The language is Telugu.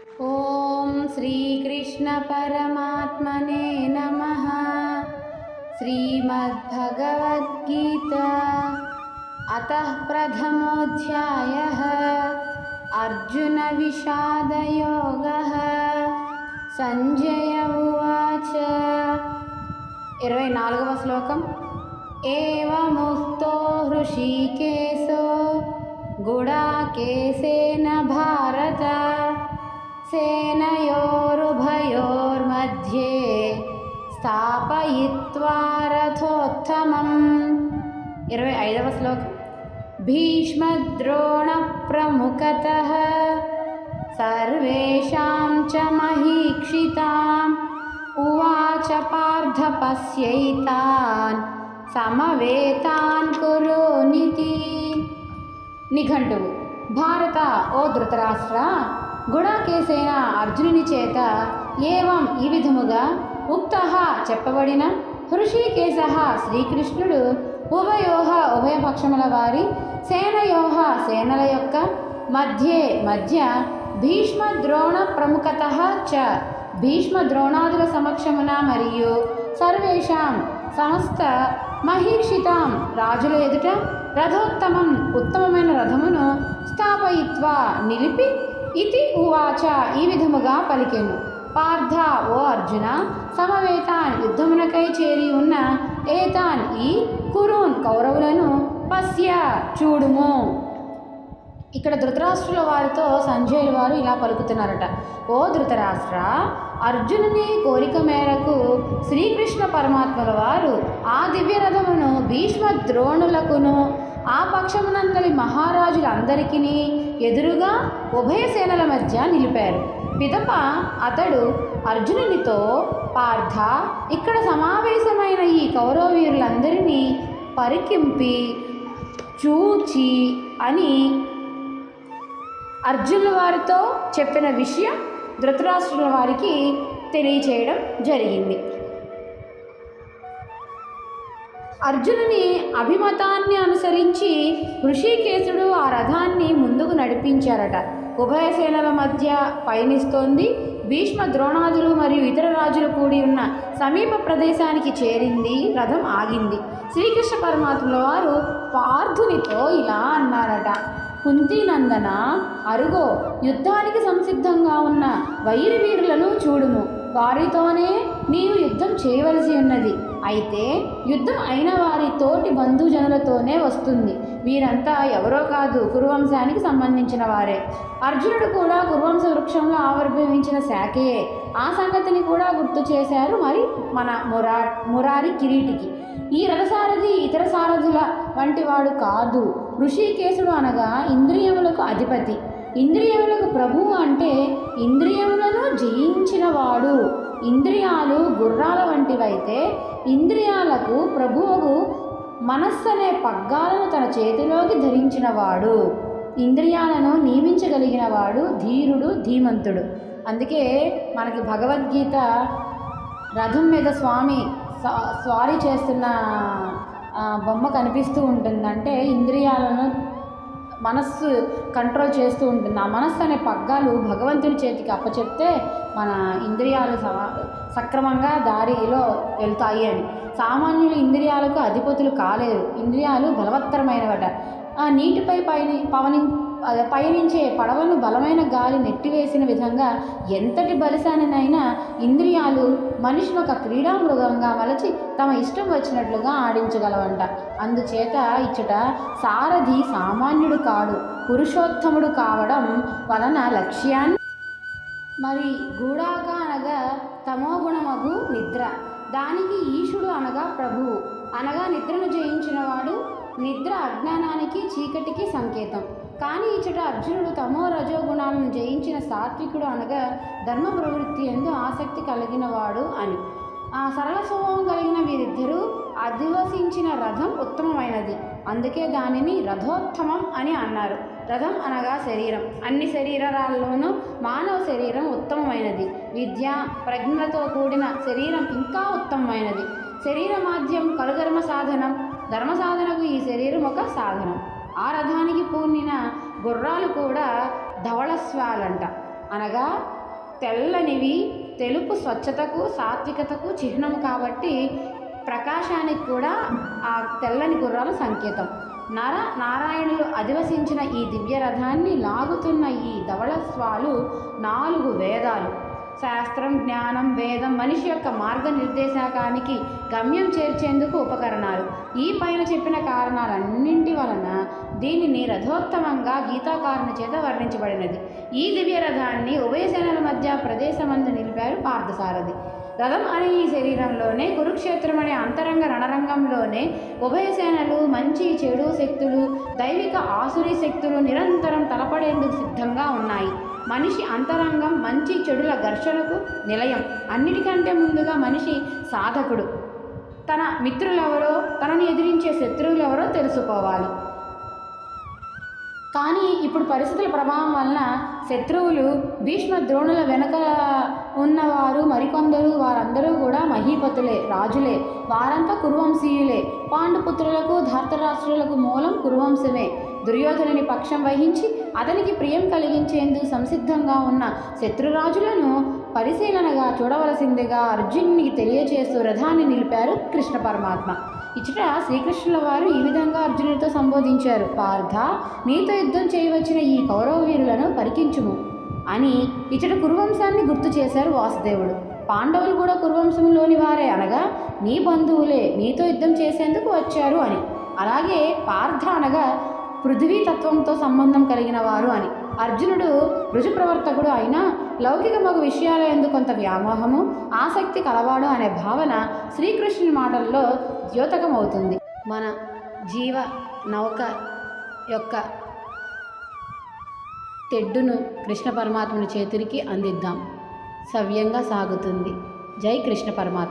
ఓం శ్రీకృష్ణ పరమాత్మనే నమః. శ్రీమద్భగవద్గీత అతః ప్రథమోऽధ్యాయః అర్జున విషాదయోగః. సంజయ ఉవాచ. 24వ శ్లోకం. ఏవముక్తో హృషీకేశో గుడాకేశేన భారత సేనయోరుభయోర్मध्ये స్థాపయిత్వా రథోత్తమం. 25వ శ్లోకం. భీష్మద్రోణ ప్రముఖతః సర్వేషాం చ మహీక్షితాం ఉవాచ పార్థ పశ్యైతాన్ సమవేతాన్ కురోనితి. నిఘంటువు. భారత, ఓ ధృతరాష్ట్ర, గుడాకేశైన అర్జునుని చేత ఏవం ఈ విధముగా ఉక్తః చెప్పబడిన హృషీకేశ శ్రీకృష్ణుడు ఉభయోః ఉభయపక్షముల వారి సేనయోః సేనల యొక్క మధ్య భీష్మ ద్రోణ ప్రముఖతః చ భీష్మ ద్రోణాదుల సమక్షమున మరియు సర్వేషాం సమస్త మహీక్షితాం రాజుల ఎదుట రథోత్తమం ఉత్తమమైన రథమును స్థాపయిత్వా నిలిపి ఇతి ఉవాచ ఈ విధముగా పలికెను. పార్థ, ఓ అర్జున, సమవేతాన్ యుద్ధమునకై చేరి ఉన్న ఏతాన్ ఈ కురూన్ కౌరవులను పశ్య చూడుము. ఇక్కడ ధృతరాష్ట్రుల వారితో సంజయుల వారు ఇలా పలుకుతున్నారట. ఓ ధృతరాష్ట్ర, అర్జునుని కోరిక మేరకు శ్రీకృష్ణ పరమాత్మల వారు ఆ దివ్యరథమును భీష్మ ద్రోణులకును ఆ పక్షమునందలి మహారాజులందరికీ ఎదురుగా ఉభయ సేనల మధ్య నిలిపారు. పిదప అతడు అర్జునునితో, పార్థ, ఇక్కడ సమావేశమైన ఈ కౌరవీరులందరినీ పరికింపి చూచి అని అర్జునుల వారితో చెప్పిన విషయం ధృతరాష్ట్రుల వారికి తెలియచేయడం జరిగింది. అర్జునుని అభిమతాన్ని అనుసరించి హృషీకేశుడు ఆ రథాన్ని ముందుకు నడిపించారట. ఉభయ సేనల మధ్య పయనిస్తోంది. భీష్మ ద్రోణాదులు మరియు ఇతర రాజులు కూడి ఉన్న సమీప ప్రదేశానికి చేరింది. రథం ఆగింది. శ్రీకృష్ణ పరమాత్ముల వారు పార్థునితో ఇలా అన్నారట. కుంతీనందన, అరుగో, యుద్ధానికి సంసిద్ధంగా ఉన్న వైరి వీరులను చూడుము. వారితోనే నీవు యుద్ధం చేయవలసి ఉన్నది. అయితే యుద్ధం అయిన వారి తోటి బంధుజనులతోనే వస్తుంది. వీరంతా ఎవరో కాదు, కురువంశానికి సంబంధించిన వారే. అర్జునుడు కూడా కురువంశ వృక్షంలో ఆవిర్భవించిన శాఖయే. ఆ సంగతిని కూడా గుర్తు చేశారు మరి మన మురారి కిరీటికి. ఈ రథసారథి ఇతర సారథుల వంటి వాడు కాదు. హృషీకేశుడు అనగా ఇంద్రియములకు అధిపతి. ఇంద్రియములకు ప్రభువు అంటే ఇంద్రియములను జయించినవాడు. ఇంద్రియాలు గుర్రాల వంటివైతే ఇంద్రియాలకు ప్రభువుకు మనస్సు అనే పగ్గాలను తన చేతిలోకి ధరించినవాడు. ఇంద్రియాలను నియమించగలిగినవాడు ధీరుడు, ధీమంతుడు. అందుకే మనకి భగవద్గీత రథం మీద స్వామి స్వారీ చేస్తున్న బొమ్మ కనిపిస్తూ ఉంటుంది. అంటే ఇంద్రియాలను మనస్సు కంట్రోల్ చేస్తూ ఉంటుంది. ఆ మనస్సు అనే పగ్గాలు భగవంతుని చేతికి అప్పచెప్తే మన ఇంద్రియాలు సక్రమంగా దారిలో వెళ్తాయి అని. సామాన్యులు ఇంద్రియాలకు అధిపతులు కాలేరు. ఇంద్రియాలు బలవత్తరమైనవట. నీటిపై పయనించే పడవను బలమైన గాలి నెట్టివేసిన విధంగా ఎంతటి బలిశానినైనా ఇంద్రియాలు మనిషిని ఒక క్రీడామృగంగా మలచి తమ ఇష్టం వచ్చినట్లుగా ఆడించగలవంట. అందుచేత ఇచ్చట సారథి సామాన్యుడు కాడు, పురుషోత్తముడు కావడం వలన లక్ష్యాన్ని. మరి గూడాక అనగా తమోగుణమగు నిద్ర, దానికి ఈశుడు అనగా ప్రభువు అనగా నిద్రను జయించినవాడు. నిద్ర అజ్ఞానానికి, చీకటికి సంకేతం. కానీ ఇచ్చట అర్జునుడు తమో రజోగుణాలను జయించిన సాత్వికుడు అనగా ధర్మ ప్రవృత్తి ఎందు ఆసక్తి కలిగినవాడు అని. సరళ స్వభావం కలిగిన వీరిద్దరూ అధివసించిన రథం ఉత్తమమైనది. అందుకే దానిని రథోత్తమం అని అన్నారు. రథం అనగా శరీరం. అన్ని శరీరాల్లోనూ మానవ శరీరం ఉత్తమమైనది. విద్య, ప్రజ్ఞలతో కూడిన శరీరం ఇంకా ఉత్తమమైనది. శరీర మాధ్యం కలుధర్మ సాధనం. ధర్మ సాధనకు ఈ శరీరం ఒక సాధనం. ఆ రథానికి పూనిన గుర్రాలు కూడా ధవళస్వాలంట. అనగా తెల్లనివి తెలుపు స్వచ్ఛతకు సాత్వికతకు చిహ్నం కాబట్టి ప్రకాశానికి కూడా ఆ తెల్లని గుర్రాలు సంకేతం. నారాయణులు అధివసించిన ఈ దివ్య రథాన్ని లాగుతున్న ఈ ధవళస్వాలు 4 వేదాలు, శాస్త్రం, జ్ఞానం, వేదం మనిషి యొక్క మార్గనిర్దేశకానికి గమ్యం చేర్చేందుకు ఉపకరణాలు. ఈ పైన చెప్పిన కారణాలన్నింటి వలన దీనిని రథోత్తమంగా గీతాకారుని చేత వర్ణించబడినది. ఈ దివ్య రథాన్ని ఉభయ సేనల మధ్య ప్రదేశమందు నిలిపారు పార్థసారథి. రథం అనే ఈ శరీరంలోనే, కురుక్షేత్రం అనే అంతరంగ రణరంగంలోనే ఉభయ సేనలు, మంచి చెడు శక్తులు, దైవిక ఆసురీ శక్తులు నిరంతరం తలపడేందుకు సిద్ధంగా ఉన్నాయి. మనిషి అంతరంగం మంచి చెడుల ఘర్షణకు నిలయం. అన్నిటికంటే ముందుగా మనిషి సాధకుడు. తన మిత్రులెవరో, తనని ఎదిరించే శత్రువులెవరో తెలుసుకోవాలి. కానీ ఇప్పుడు పరిస్థితుల ప్రభావం వలన శత్రువులు భీష్మ ద్రోణుల వెనక ఉన్నవారు మరికొందరు, వారందరూ కూడా మహీపతులే, రాజులే. వారంతా కురువంశీయులే. పాండుపుత్రులకు, ధార్తరాష్ట్రులకు మూలం కురువంశమే. దుర్యోధనుని పక్షం వహించి అతనికి ప్రియం కలిగించేందుకు సంసిద్ధంగా ఉన్న శత్రురాజులను పరిశీలనగా చూడవలసిందిగా అర్జునునికి తెలియచేస్తూ రథాన్ని నిలిపారు కృష్ణ పరమాత్మ. ఇచ్చట శ్రీకృష్ణుల వారు ఈ విధంగా అర్జునుడితో సంబోధించారు: పార్థ, నీతో యుద్ధం చేయవచ్చిన ఈ కౌరవ వీరులను పరికించుము అని ఇచ్చట కురువంశాన్ని గుర్తు చేశారు వాసుదేవుడు. పాండవులు కూడా కురువంశంలోని వారే, అనగా నీ బంధువులే, నీతో యుద్ధం చేసేందుకు వచ్చారు అని. అలాగే పార్థ అనగా పృథ్వీతత్వంతో సంబంధం కలిగిన వారు అని. అర్జునుడు రుజుప్రవర్తకుడు అయినా లౌకిక మగ విషయాల యందు కొంత వ్యామోహము, ఆసక్తి కలవాడు అనే భావన శ్రీకృష్ణుని మాటల్లో ద్యోతకమవుతుంది. మన జీవ నౌక యొక్క తెడ్డును కృష్ణ పరమాత్మని చేతురికి అందిద్దాం. సవ్యంగా సాగుతుంది. జై కృష్ణ పరమాత్మ.